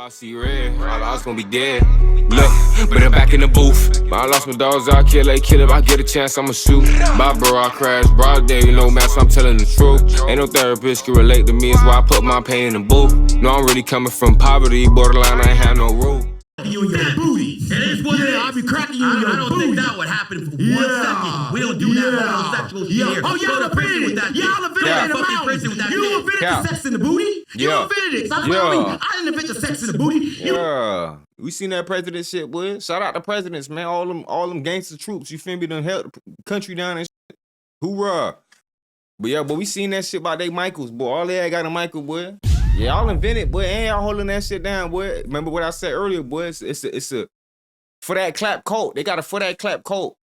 I see red, I was gonna be dead. Look, but I'm back in the booth. I lost my dogs, I kill if I get a chance, I'ma shoot. Bye, bro, I crash, broad day, you know, man, so I'm telling the truth. Ain't no therapist can relate to me, it's why I put my pain in the booth. No, I'm really coming from poverty, borderline, I ain't have no rule. You and your booty. It is what it is. I'll be cracking you in your booty. I don't think that would happen for 1 second. We don't do that homosexual shit here. Oh, y'all invented it. Y'all invented it. You invented the sex in the booty? You invented it. Stop playing me. I didn't invent the sex in the booty. Yeah. We seen that president shit, boy. Shout out to presidents, man. All them gangster troops, you feel me, done held the country down and shit. Hoorah. But yeah, but we seen that shit about they Michaels, boy. All they had got a Michael, boy. Yeah, y'all invented, boy, and y'all holding that shit down, boy. Remember what I said earlier, boy? It's a for that clap cult. They got a for that clap cult.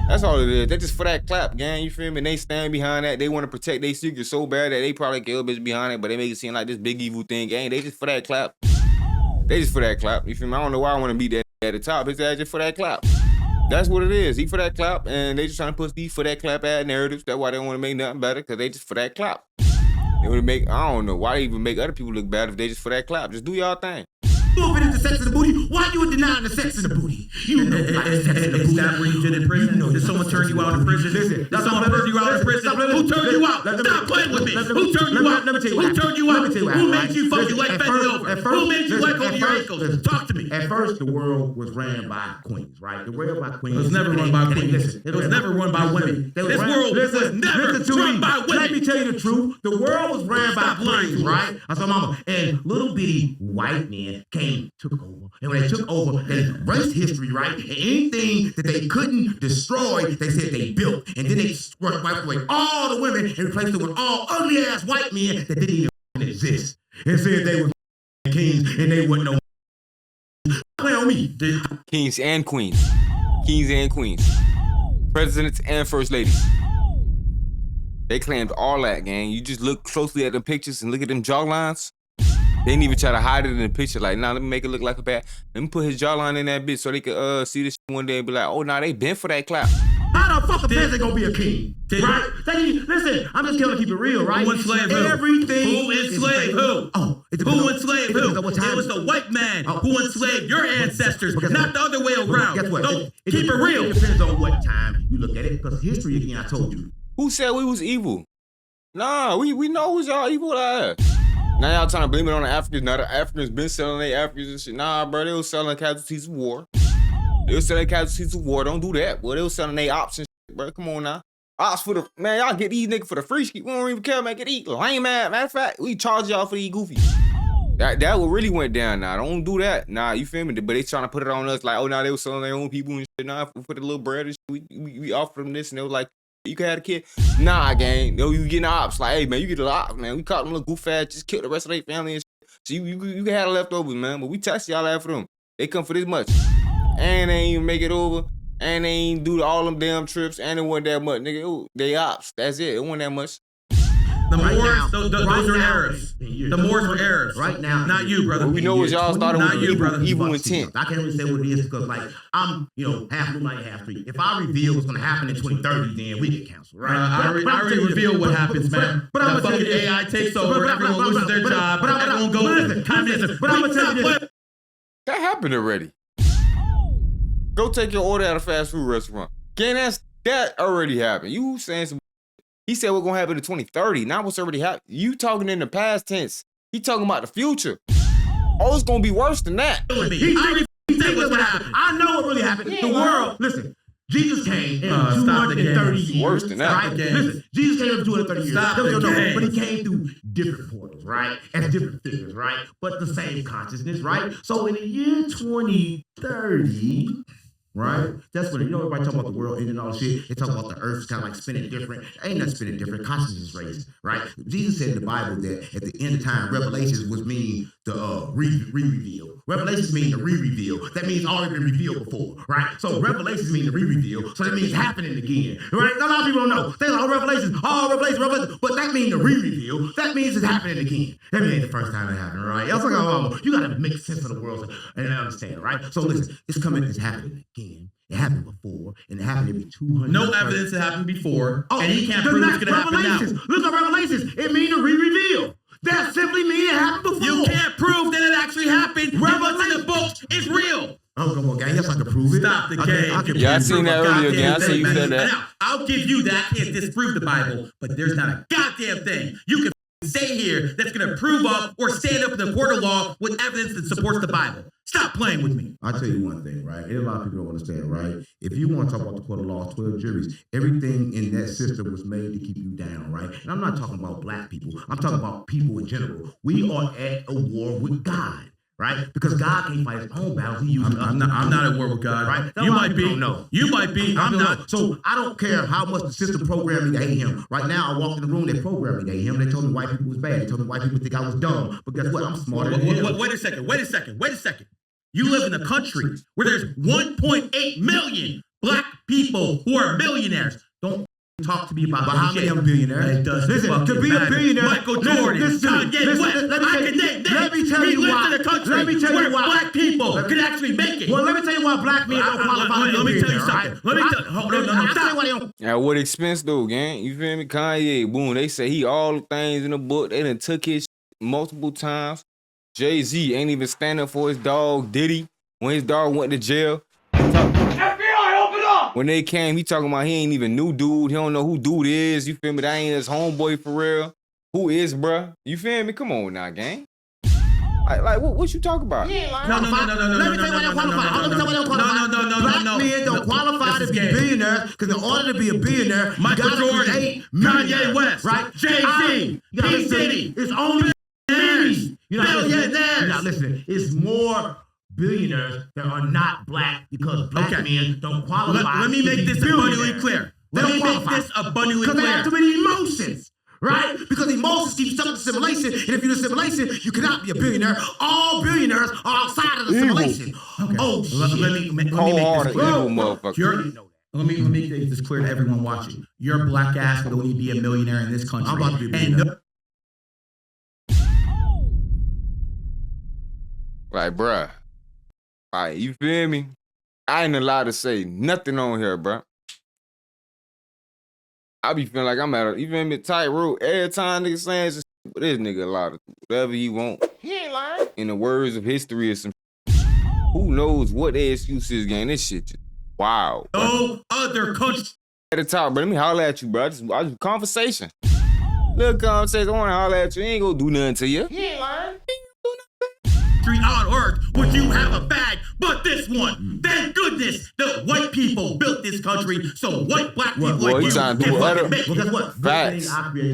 That's all it is. They just for that clap, gang. You feel me? And they stand behind that. They want to protect their secret so bad that they probably kill a bitch behind it, but they make it seem like this big evil thing, gang. They just for that clap. They just for that clap. You feel me? I don't know why I want to be that at the top. It's just for that clap. That's what it is. He for that clap, and they just trying to put these for that clap ad narratives. That's why they want to make nothing better, because they just for that clap. They would make, I don't know, why they even make other people look bad if they just for that clap. Just do y'all thing. You invented the sex in the booty? Why you denying the sex in the booty? You know about the sex in the booty. Is that what you did in prison? Did someone turn you out of prison? Listen, did someone turn you out of prison? Who turned you out? Stop playing with me. Who turned you out? Let me tell you Who turned you out? Who made you fuck your leg bending over? Who made you leg over your ankles? Talk to me. At first, the world was ran by queens, right? The world by queens. It was never run by queens. It was never run by women. This world was never run by women. Let me tell you the truth. The world was ran by queens, right? I saw mama. And little bitty white men took over. And when they took over, they erased history, right? And anything that they couldn't destroy, they said they built. And then they wiped away all the women and replaced them with all ugly-ass white men that didn't even exist. And said they were kings and they wouldn't know. Play on me. Kings and queens. Kings and queens. Presidents and first ladies. They claimed all that, gang. You just look closely at the pictures and look at them jawlines. They didn't even try to hide it in the picture. Like, nah, let me make it look like a bad. Let me put his jawline in that bitch so they could see this shit one day and be like, oh, nah, they been for that clap. How the fuck a president gonna be a king? Right? Listen, I'm just gonna keep it real, right? Who enslaved who? Everything. Who enslaved who? Oh, who enslaved who? It was the white man who enslaved your ancestors, not the other way around. Guess what? So keep it real. It depends on what time you look at it, because history, again, I told you. Who said we was evil? Nah, we know who's y'all evil at. Now y'all trying to blame it on the Africans. Now the Africans been selling their Africans and shit. Nah, bro, they was selling casualties of war. They was selling casualties of war. Don't do that. Well, they was selling their ops and shit, bro. Come on now. Ops for the, man, y'all get these niggas for the free shit. We don't even care, man. Get these lame ass. Matter of fact, we charge y'all for these goofies. That what really went down now. Don't do that. Nah, you feel me? But they trying to put it on us like, oh, now they was selling their own people and shit. Nah, we put a little bread and shit. We offered them this and they was like, you can have a kid. Nah, gang. No, you getting ops. Like, hey, man, you get a lot, man. We caught them little goof ass, just kill the rest of their family and shit. So you can have the leftovers, man. But we tax y'all out for them. They come for this much. And they ain't even make it over. And they ain't do all them damn trips. And it wasn't that much, nigga. Ooh, they ops. That's it. It wasn't that much. The Moors, those are Arabs. The Moors were Arabs. Right now. Not you, brother. Well, we know what y'all started with evil intent. I can't really say what it is because, like, I'm, half Moonlight, half Street. If I reveal what's going to happen in 2030, then we get canceled, right? I already revealed what happens, man. But I'm going to tell you, AI takes over, everyone loses their job, everyone goes communism. But I'm going to tell you this. That happened already. Go take your order at a fast food restaurant. That already happened. You saying some. He said what's gonna happen in 2030. Now what's already happened? You talking in the past tense. He talking about the future. Oh, it's gonna be worse than that. He said what's gonna happen. I know what really happened. The world, listen, Jesus came in 230 years. Worse than that. Right? Listen, Jesus came in 230 years. But he came through different portals, right? As different figures, right? But the same consciousness, right? So in the year 2030, right? That's when, everybody talking about the world ending and all shit. They talk about the earth kind of like spinning different. Ain't nothing spinning different. Consciousness raised, right? Jesus said in the Bible that at the end of time, revelations would mean the re-reveal. Revelations mean the re-reveal. That means already been revealed before, right? So revelations mean the re-reveal. So that means happening again, right? A lot of people don't know. They like, revelations. But that means the re-reveal. That means it's happening again. That means the first time it happened, right? Y'all talking you got to make sense of the world and understand, right? So listen, it's happening again. It happened before, and it happened every 200. No evidence it happened before, and he can't prove it's going to happen now. Look at Revelations. It means a re-reveal. That simply means it happened before. You can't prove that it actually happened. happened and what's in the book is real. Oh, come on, gang. Yes, I can prove it. Stop the game. Yeah, I seen that earlier, gang. I seen you said that. Now, I'll give you that. I can't disprove the Bible, but there's not a goddamn thing you can say here that's going to prove up or stand up in the court of law with evidence that supports the Bible. Stop playing with me. I'll tell you one thing, right? And a lot of people don't understand, right? If you want to talk about the court of law, 12 juries, everything in that system was made to keep you down, right? And I'm not talking about black people. I'm talking about people in general. We are at a war with God. Right? Because God can't fight his own battles. He uses I'm not at war with God. Right? You might be. No. You might be. I'm not. So I don't care how much the system programmed me to hate him. Right now, I walked in the room, they programmed me to hate him. They told me white people was bad. They told me white people think I was dumb. But guess what? I'm smarter than him. Wait a second. You live in a country where there's 1.8 million black people who are millionaires. Don't talk to me about how many I'm billionaires. It doesn't listen, to be a billionaire, Michael Jordan, Kanye West. Let me tell you why. He lived in a country where black people can actually make it. Well, let me tell you why black men don't qualify. Let me tell you something. Let me tell you. No, stop. At what expense though, gang? You feel me? Kanye, boom. They say he all the things in the book. They done took his multiple times. Jay-Z ain't even standing for his dog Diddy when his dog went to jail. When they came, he talking about he ain't even new dude. He don't know who dude is. You feel me? That ain't his homeboy for real. Who is, bruh? You feel me? Come on now, gang. Like what you talking about? No. Let me tell you why they qualify. Black men don't qualify to be billionaires because in order to be a billionaire, Michael Jordan, Kanye West, right? Jay-Z, P. Diddy. It's only billionaires. Billionaires. Now listen, it's more billionaires that are not black because black men don't qualify. Let me make this abundantly clear. Because they have too many emotions. Right? Because emotions keep you stuck in assimilation, and if you're in assimilation, you cannot be a billionaire. All billionaires are outside of the assimilation. Okay. Oh, shit. Let me make this clear. Let me make this clear to everyone watching. Your black ass would only be a millionaire in this country. I'm about to be a millionaire. Like, bruh. All right, you feel me? I ain't allowed to say nothing on here, bruh. I be feeling like I'm at a, you feel me, tightrope. Every time nigga saying some shit, but this nigga allowed to do whatever he want. He ain't lying. In the words of history or some who knows what their excuse is, gang. This shit just wow. No other country. At the top, bro. Let me holler at you, bro. I just conversation. Little conversation. I want to holler at you. He ain't gonna do nothing to you. He ain't lying. On earth would you have a bag but this one? Thank goodness the white people built this country so white black people like you trying to can do fucking other make it. Guess what? facts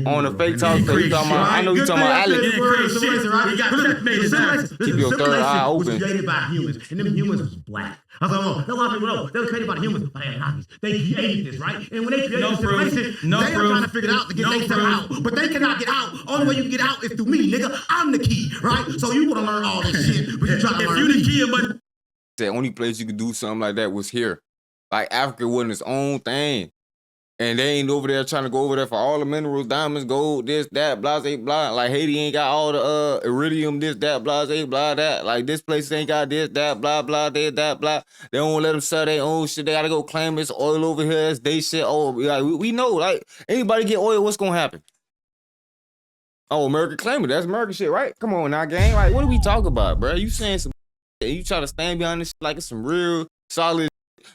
on the fake talk. So you talking about? I know you talking about Alex. He got checkmated. Keep your third eye open. Was created by humans, and them humans was black. I was like, oh, a lot of people know they were created by humans, but they had Nazis. They created this, right? And when they created this simulation, they were trying to figure it out to get themselves out, but they cannot get out. Only way you can get out is through me, nigga. I'm the key, right? So you want to learn all this shit, but you try to learn. If you the key, but the only place you could do something like that was here. Like Africa wasn't its own thing. And they ain't over there trying to go over there for all the minerals, diamonds, gold, this, that, blah, blah. Like Haiti ain't got all the iridium, this, that, blah, blah, that. Like this place ain't got this, that, blah, blah, this, that, blah. They don't let them sell their own shit. They gotta go claim this oil over here. It's they shit. Oh, like, we know, like, anybody get oil, what's gonna happen? Oh, America claim it. That's American shit, right? Come on now, gang. Like, what are we talking about, bro? You saying some shit, you try to stand behind this shit like it's some real solid.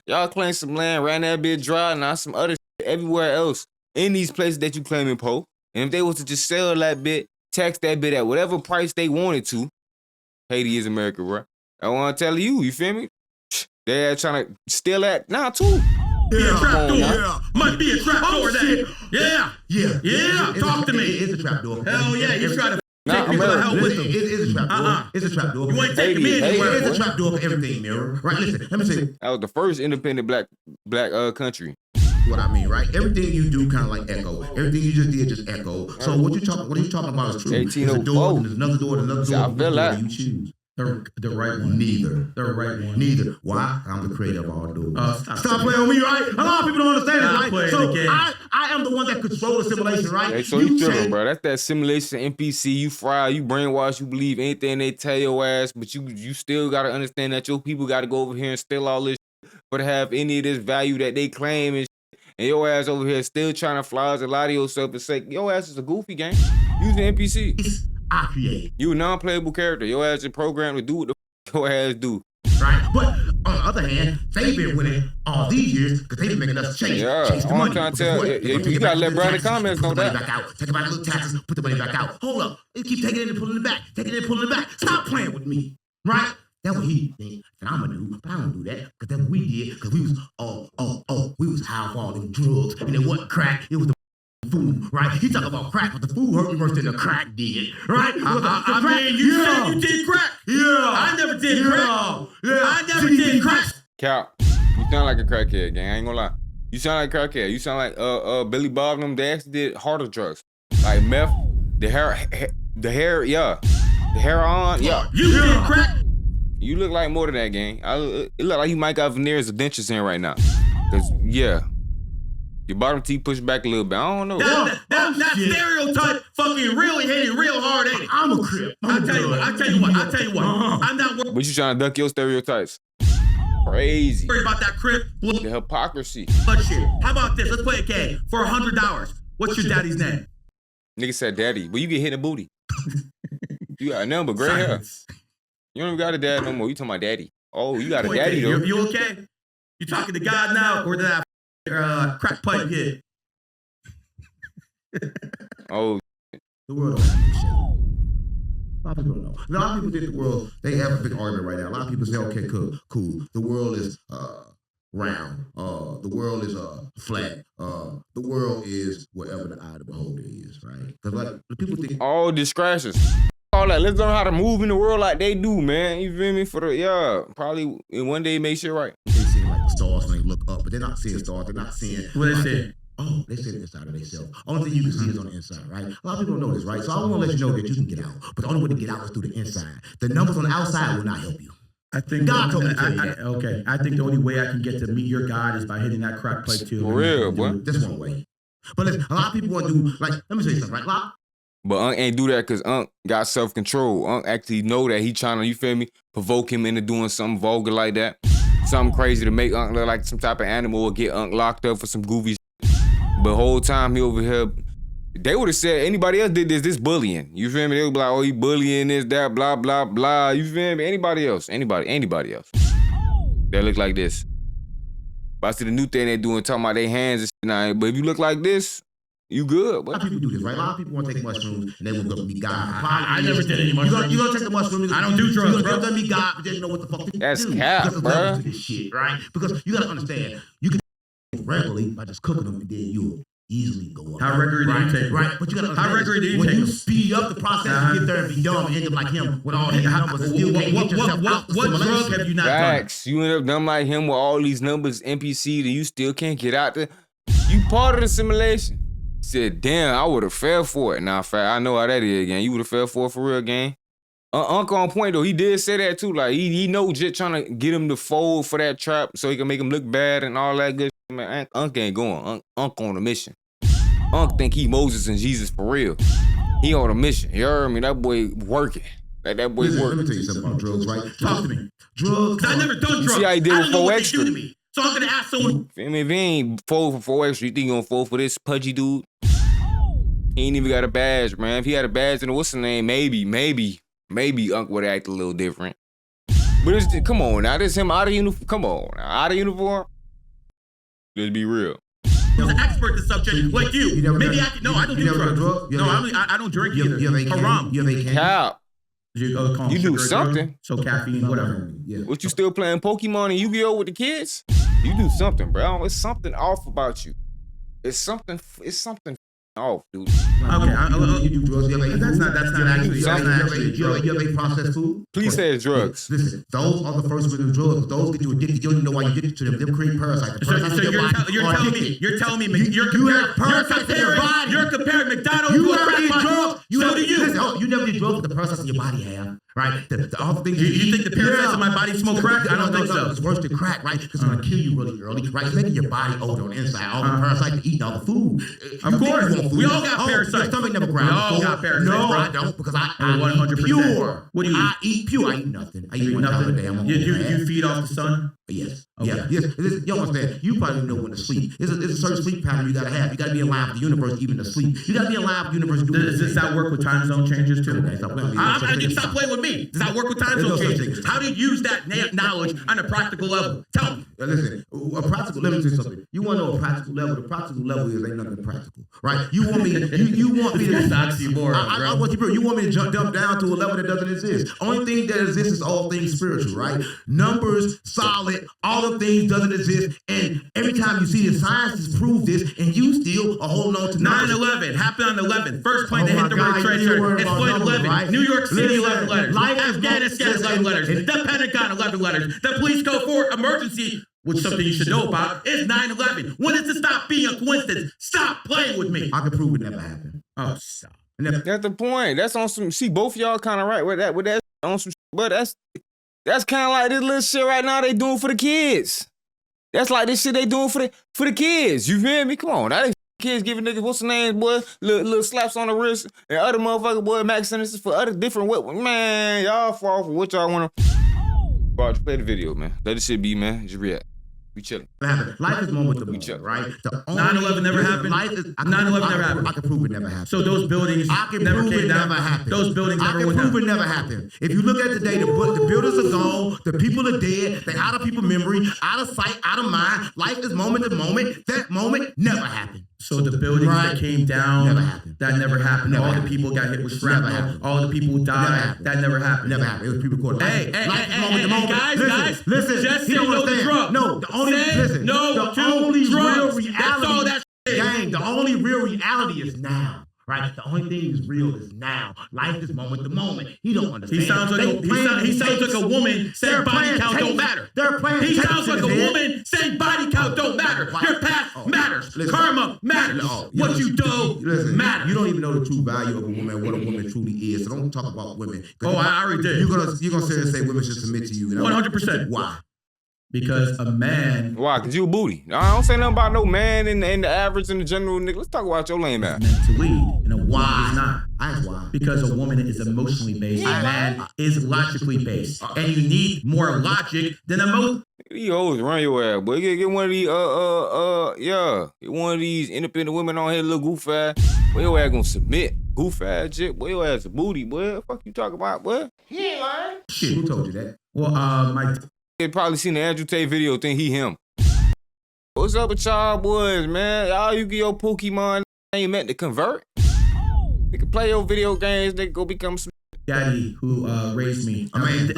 Y'all claim some land, ran that bit dry, now some other shit everywhere else in these places that you claiming, po. And if they was to just sell that bit, tax that bit at whatever price they wanted to, Haiti is America, bro. I want to tell you feel me? They're trying to steal that now, too. Yeah, trap door. Yeah. Might be a trap door. Yeah. Talk to me. It is a trap door. Hell yeah, you try to Nah, take people to hell with them. It is a trap door. It's a trap door. You ain't taking me anywhere. It's a trap door for everything, mirror. Right? Listen, let me say. That was the first independent black country. What I mean, right? Everything you do kind of like echo. Everything you just did just echo. So what are you talking about is true. There's a door, and there's another door, and another door. I feel like you choose. The right one. Neither. The right one. Neither. Why? I'm the creator of all doors. Stop playing with me, right? A lot of people don't understand it, right? So I am the one that controls the simulation, right? Hey, so you tripping, bro. That's that simulation NPC. You fry, you brainwash, you believe anything they tell your ass, but you still got to understand that your people got to go over here and steal all this shit for to have any of this value that they claim and shit. And your ass over here still trying to fly as a lie to yourself and say, your ass is a goofy game. Use the NPC. I create. You a non-playable character. Your ass is programmed to do what the Your ass do. Right? But on the other hand, they've been winning all these years because they've been making us chase the I'm money. trying to tell you gotta let Brad in the comments know put the money that. back out. Take back little taxes, put the money back out. Hold up. They keep taking it and pulling it back. Taking it and pulling it back. Stop playing with me. Right? That's what he think that I'm gonna do, but I don't do that because that's what we did because we was we was high off all them drugs and it wasn't crack, it was the food, right? He talk about crack, but the food hurt me worse than the crack did, right? I mean, you said you did crack. Yeah. I never did crack. Yeah. I never did crack. Cap, you sound like a crackhead, gang. I ain't gonna lie. You sound like a crackhead. You sound like Billy Bob and them. They actually did harder drugs, like meth, the hair, yeah, the heroin, yeah. You did crack. You look like more than that, gang. It look like you might got veneers of dentures in right now. Cause yeah, your bottom teeth pushed back a little bit. I don't know. That stereotype fucking really hit it real hard, ain't it? I'm a crip. I tell you what. I'm not worried But you trying to duck your stereotypes. Crazy. about that crip The hypocrisy. blood shit. How about this? Let's play a game for $100. What's your daddy's name? Nigga said daddy, but you get hit in the booty. You got a number, gray hair. Silence. You don't even got a dad no more. You talking about daddy. Oh, you got a Boy, daddy though. You okay? You talking to God now, or did that crack pipe hit? Oh, The world don't have any shit. A lot of people don't know. A lot of people think the world, they have a big argument right now. A lot of people say, okay, cool. The world is round. The world is flat. The world is wherever the eye of the beholder is, right? Because like people think all distractions. All that. Let's learn how to move in the world like they do, man. You feel me? Probably in one day make shit right. they see like the stars when they look up, but they're not seeing stars. They're not seeing. What they say? Oh, they see the inside of themselves. Only thing you can see is on the inside, right? A lot of people don't know this, right? So I want to let you know that you can get out, but the only way to get out is through the inside. The numbers on the outside will not help you. I think God told me to tell you that. okay. I think the only way I can get to meet your God is by hitting that crack pipe too. For real, boy. That's one way. But listen, a lot of people want to do like. Let me say something, right? But Unc ain't do that because Unc got self-control. Unc actually know that he trying to, you feel me, provoke him into doing something vulgar like that. Something crazy to make Unc look like some type of animal or get Unc locked up for some goofy shit. But whole time he over here, they would have said anybody else did this bullying. You feel me? They would be like, oh, he bullying this, that, blah, blah, blah. You feel me? Anybody else. They look like this. But I see the new thing they doing, talking about their hands and shit now. But if you look like this, you good. A lot of people do this, right? A lot of people want to take mushrooms and they will go be God. I never did any mushrooms. You gonna take the mushrooms? I don't do drugs, You're bro. gonna be God, but you don't know what the fuck to That's do. cap, There's bro. levels to this shit, right? Because you gotta understand, you can regularly by just cooking them and then you'll easily go up. How regularly do you take them? Right, but you gotta How understand regularly do you when take you them? speed up the process, you get there and be dumb and end up like him with all these numbers and still can't get yourself out the What drug simulation. have you not done? Facts. You end up dumb like him with all these numbers, NPC, and you still can't get out there. You part of the simulation. Said, damn, I would have fell for it. Nah, I know how that is, gang. You would have fell for it for real, gang. Uncle on point, though. He did say that, too. Like, he know just trying to get him to fold for that trap so he can make him look bad and all that good shit. Man, Unc ain't going. Unc on a mission. Unc think he Moses and Jesus for real. He on a mission. You heard me? That boy working. Like, that boy Listen, working. let me tell you something about drugs, right? Talk to me. Drugs. I never done drugs. See how he did I with don't know 4 what extra? they do to me. So I'm gonna ask someone. Feel me? If he ain't fold for 4 extra, you think he gonna fold for this pudgy dude? He ain't even got a badge, man. If he had a badge, then what's the name? Maybe Unc would act a little different. But it's, come on now, this him out of uniform. Come on now, out of uniform. Let's be real. Who's an expert in the subject like you? You never Maybe done- I can. No, I don't you do never done drugs. drugs? You No, never- I don't drink You either. have a Haram. You have a can. Cap, You call You them do sugar something. drugs, so caffeine, whatever. Yeah. what you still playing Pokemon and Yu-Gi-Oh with the kids? You do something, bro. It's something off about you. It's something off, dude. Okay, You do drugs. You have a That's not actually. You That's have not a- actually. you have a processed food. Please say it's drugs. Listen, those are the first round of drugs. Those get you addicted. You don't even know why you're addicted to them. Them create parasites. The So parasites in your body you're are telling addicted. me you're You have parasites in your body. You're comparing McDonald's You to a never crack did pipe. drugs. So do you. Listen, you never did drugs with the parasites in your body have, right? All the things You think the parasites in my body smoke crack? I don't think so. It's worse than crack, right? Because it's going to kill you really early, right? It's making your body older on the inside. All the parasites are eating all the food. Of course. want food. We all got parasites. Your stomach never growled. We all got parasites, No, bro. I don't, because I Oh, 100%. eat pure. What do you eat? I eat pure. I eat nothing. I eat You eat one time a nothing? day. I'm on You feed off the sun? Yes. Okay. Yeah. Yes. You don't understand. You probably know when to sleep. It's a certain sleep pattern you gotta have. You gotta be alive with the universe, even to sleep. You gotta be alive with the universe. Does that work with time zone changes too? Okay, stop playing with me. Stop playing with me. Does that work with time There's zone no such changes? thing. How do you use that knowledge on a practical level? Tell me. Listen, a practical. Let me tell you something. You want to know a practical level? The practical level is ain't nothing practical, right? You want me? You want me to? I want you. You want me to jump down to a level that doesn't exist. Only thing that exists is all things spiritual, right? Numbers, solid, all of things doesn't exist. And every time you see the scientists prove this, and you still are holding on to 9/11 happened on the 11th. First plane to hit the World Trade you're Center. worried It's about flight numbers, 11. right? New York City, Listen, 11 letters. life is Afghanistan, 11 letters. The Pentagon, 11 letters. The police code for emergency, which is something you should know about, is 9/11. When does it stop being a coincidence? Stop playing with me. I can prove it never happened. Oh, stop. That's the point. That's on some. See, both of y'all kind of right with that. With that on some. But that's kind of like this little shit right now they doing for the kids. That's like this shit they doing for the kids. You feel me? Come on, that ain't kids giving niggas what's the name, boy? Little slaps on the wrist and other motherfucker boy max sentences for other different what? Man, y'all fall for what y'all want to. Bro, play the video, man. Let this shit be, man. Just react. We chilling. Life is moment to moment, chill. right? 9/11 never happened. 9/11 never happened. I can prove it never happened. So those buildings I can never prove came it down. never happened. Those buildings I never can went prove down. it never happened. If you look at today, the buildings are gone, the people are dead, they're out of people's memory, out of sight, out of mind. Life is moment to moment. That moment never happened. So the buildings Right. that came down, Never happened. that never happened. Never All happened. the people got hit with Never shrapnel. happened. All the people who Never died, happened. that never happened. Never happened. It was people called Hey, life is hey, moment to moment. guys, Listen, just he say don't no to understand. drugs. No, the only Say listen, no the to only drugs. real reality. That's all that shit is. Gang, the only real reality is now. Right, the only thing is real is now. Life is moment to moment. He don't understand. He sounds like a woman saying body count don't matter. They're playing. He tapes sounds in like a his head. woman saying body count don't matter. Why? Your past matters. Listen. Karma matters. What you do Listen, matters. You don't even know the true value of a woman, what a woman truly is. So don't talk about women. Oh, I already did. You're gonna sit and say women should submit to you. 100%. Why? Because a man Why? Cause you a booty. I don't say nothing about no man and the average and the general nigga. Let's talk about your lame ass. is meant to lead, and a woman is not. That's why. Because a woman is emotionally based, a man is logically based, and you need more logic than emotion. You always run your ass, boy. Get one of these, get one of these independent women on here, little goof ass. Boy, your ass gonna submit. Goof ass shit. Boy, your ass a booty, boy. What the fuck you talking about, boy? He ain't lying. Shit, who told you that? Well, my They probably seen the Andrew Tate video, think he him. What's up with y'all boys, man? Y'all you get your Pokemon ain't meant to convert. They can play your video games, they go become some daddy who raised me. A man.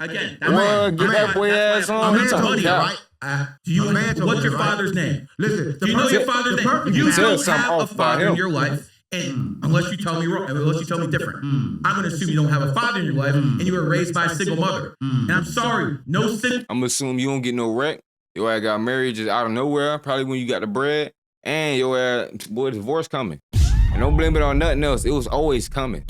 Again. Well, get that boy ass on. A man told you, Yeah. right? What's your father's name? Listen, Do you know your father's name? perfect You Tell don't something have a off by father in him. your life, and unless you tell me wrong, unless you tell me different, I'm gonna assume you don't have a father in your life, and you were raised by a single mother. And I'm sorry, no single. I'm assuming you don't get no wreck. Your ass got married just out of nowhere, probably when you got the bread. And your ass, boy, divorce coming. And don't blame it on nothing else. It was always coming.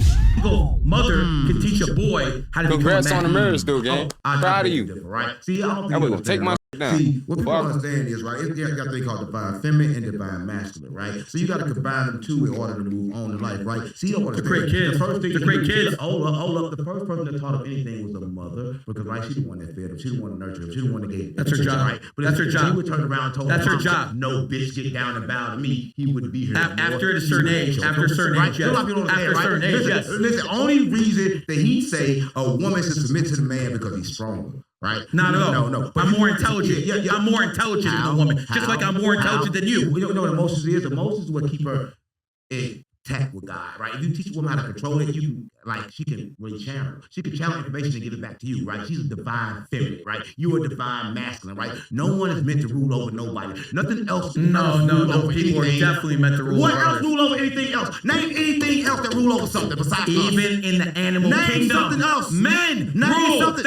Mother can teach a boy how to Congrats become a on the man. marriage still, gang. Proud of you. Right? See, I don't think I'm you gonna take understand, my right? shit down. See, what people Fuck. understand is, right, it's got a thing called divine feminine and divine masculine, right? So you got to combine them two in order to move on in life, right? See, you don't understand. create kids. The first thing To create kids. Hold up. The first person that taught him anything was the mother, because, right, she the one that fed him. She the one that nurtured him. She the one that gave him. That's her job. Right? But That's her if job. She would turn around and told That's her mom, job. no, bitch, get down and bow to me. He wouldn't be here. After a certain age, after a certain age, yes. After a certain age, yes. Listen, only reason that he say a woman should submit to the man because he's stronger, right? Not at all. No. I'm more intelligent. Yeah. I'm more intelligent than a woman. Just like I'm more intelligent than you. You don't know what emotions is. Emotions is what keep her intact with God, right? If you teach a woman how to control it, you can, like, she can really channel. She can channel information and give it back to you, right? She's a divine feminine, right? You are divine masculine, right? No one is meant to rule over nobody. Nothing else. No. Rule over People are anything. definitely meant to rule What over else others. rule over anything else? Name anything else that rule over something besides us. Even in the animal Name kingdom, something else. men Name rule. something.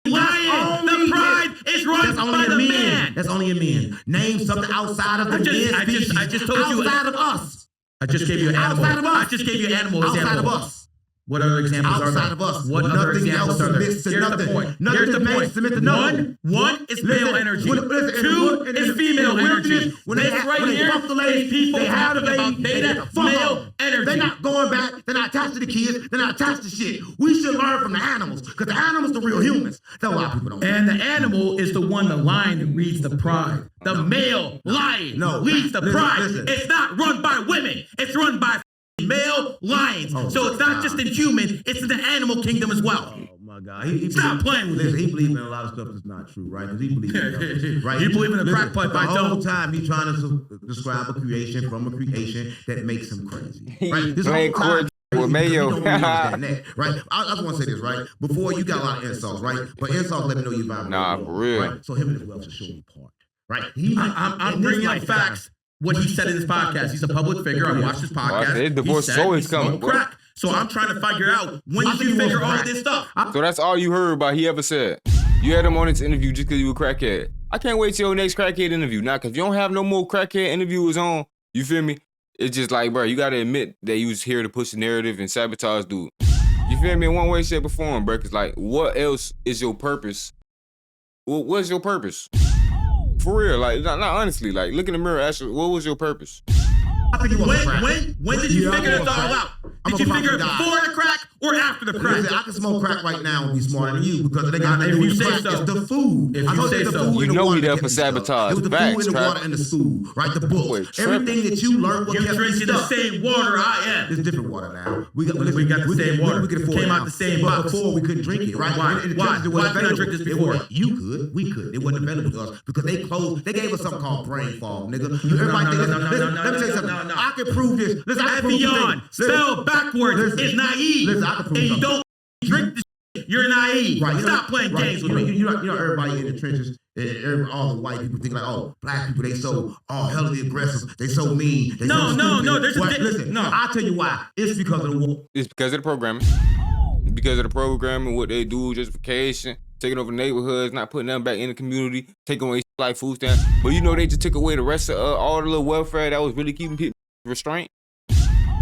The lion, the pride is run That's only by a the man. man. That's only a man. Name something outside of the I just told you. outside of us. I just gave you an animal. Outside of us. I just gave you an animal Outside example. of us. What other examples are Outside there? of us, What other nothing examples else are there? submits to Here's nothing. the point. Nothing Here's the may point. submit to nothing. One is male energy. Listen, Two is female energy. When This they right here fuck the lady, is people they have the talking about baby, they beta get the fuck male off. energy. They're not going back. They're not attached to the kids. They're not attached to shit. We should learn from the animals because the animals the real humans. That's a lot of people don't. And the animal is the one, the lion, that leads the pride. The male lion leads the pride. Listen. It's not run by women. It's run by male lions. So it's not just in human, it's in the animal kingdom as well. Oh my God! Stop playing with Listen, it. he believes in a lot of stuff that's not true, right? 'Cause he believes in right? You believe in a crack pipe, the I whole don't. time he's trying to describe a creation from a creation that makes him crazy, right? This Playing whole time, chords with Mayo. he don't really understand that, right? I just want to say this, right? Before you got a lot of insults, right? But insults let me know you vibe. Nah, for real. Right? So him and his wealth should show me part, right? I'm bringing up facts. What he said in his podcast. He's a public figure. I watched his podcast. His divorce He is said always he smoked coming, bro. crack. So I'm trying to figure out when did you figure all this stuff? So that's all you heard about he ever said. You had him on this interview just because you were crackhead. I can't wait till your next crackhead interview. Now, because you don't have no more crackhead interviewers on, you feel me? It's just like, bro, you got to admit that you was here to push the narrative and sabotage dude. You feel me? In one way, shape, or form, bro. Because, like, what else is your purpose? What's your purpose? For real, like, not honestly, like, look in the mirror, ask you, what was your purpose? I think he wants to crack. When did you Yeah, figure I'm this all gonna out? I'm Did you gonna figure it die. before the crack or after the crack? Listen, I can smoke crack right now and be smarter than you because they got If you say crack. so. It's the food. If I you told say it's the so. food You and the know water we there that for kept me stuck. sabotage. It was the Facts, food and the Trap. water and the school, right? The books. Boy, Everything that you learned was You're kept me drinking the stuck. same water I am. It's different water now. We got the same water. We could afford Came it out now. the same But box. before we couldn't drink it, right? Why? And the Why? temperature Why wasn't couldn't I available. drink this It before? wasn't- You could. We could. It wasn't available to us because they closed. They gave us something called brain fog, nigga. Everybody think let me tell you something. I can prove this. Listen, I can prove Evian, this. spelled backwards, Listen. is naive. Listen, I can prove And you something. don't drink the shit. You're naive. Right, Stop playing games with me. You know, everybody in the trenches, all the white people think like, oh, black people, they so hellily aggressive, they so mean. They No, so no, stupid. no, there's a Well, di- listen, no. I'll tell you why. It's because of the war. It's because of the programming. Because of the programming, what they do, justification, taking over neighborhoods, not putting them back in the community, taking away like food stamps. But you know, they just took away the rest of all the little welfare that was really keeping people restrained.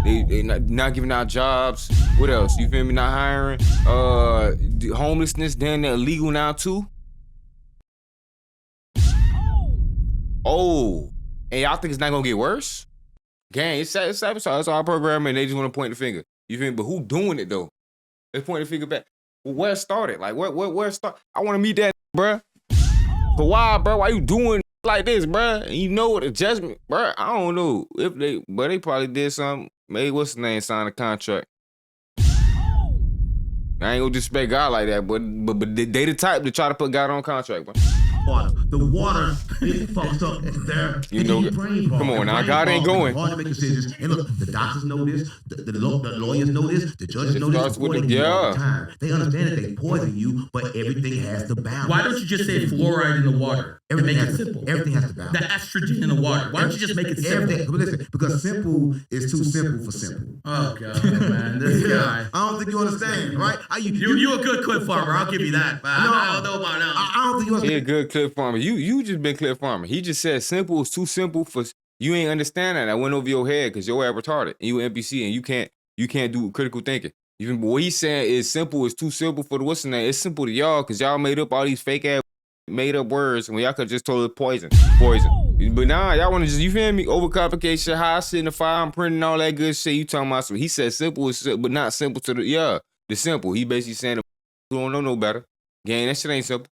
They not giving out jobs. What else? You feel me? Not hiring. The homelessness, then they're illegal now too. Oh, and y'all think it's not gonna get worse? Gang, it's sabotage. It's all programming. They just want to point the finger. You feel me? But who doing it though? They point the finger back. Well, where it started? Like where start? I want to meet that, bruh. But why, bruh? Why you doing like this, bruh? And you know what adjustment, bruh? I don't know if they probably did something. Maybe what's the name? Signed a contract. I ain't gonna disrespect God like that, but they the type to try to put God on contract, bro. Water. The water, it fucks up their You know, brain fog. come on now, Brain God ain't fog. going. Hard to make decisions. And look, the doctors know this, the lawyers know this, the judges know this. starts with before the- they do it all yeah. the time. They understand that they poison you, but everything has to balance. Why don't you just say fluoride in the water and make Everything it has simple? Everything has to balance. The estrogen in the water. Why don't you just make it simple? Everything, but listen, because simple is too simple for simple. Oh God, man, this guy. I don't think you understand, right? You a good clip farmer. I'll give you that. But I don't know about that. I don't think you He understand. a good clip farmer. You just been clip farmer. He just said simple is too simple for you. Ain't understand that. I went over your head because your ass retarded and you NPC and you can't do critical thinking. Even what he's saying is simple is too simple for the what's the name. It's simple to y'all because y'all made up all these fake ass made up words when y'all could just told it poison. But now y'all want to just, you feel me, overcomplicate shit, how I sit in the fire, I'm printing all that good shit. You talking about some, he said simple is simple, but not simple to the simple. He basically saying you don't know no better. Gang, that shit ain't simple.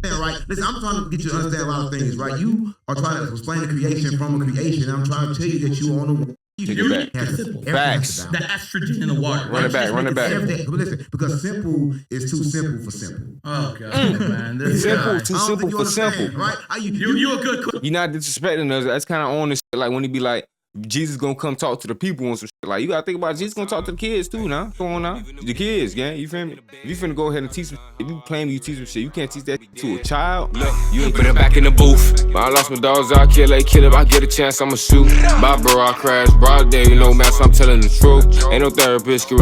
Right? Listen, I'm trying to get you to understand a lot of things, right? You are trying to explain the creation from a creation. I'm trying to tell you that you on the Take it back. Simple. Facts. The estrogen in the water. Run it back, run it back. Everything, but listen, because simple is too simple for simple. Oh God, man, this Simple, guy. too I don't simple think you for understand, simple. right? You a good cook. You not disrespecting us. That's kind of on this shit. Like when he be like, Jesus gonna come talk to the people and some shit. Like you gotta think about Jesus gonna talk to the kids too now. Come on now. The kids, gang. You feel me? If you finna go ahead and teach them, if you claim you teach them shit, you can't teach that to a child. You ain't Put it back in the booth. I lost my dogs, I kill if I get a chance, I'ma shoot. Bye, bro, I crash. Broad day, you know, man, so I'm telling the truth. Ain't no therapist can relate.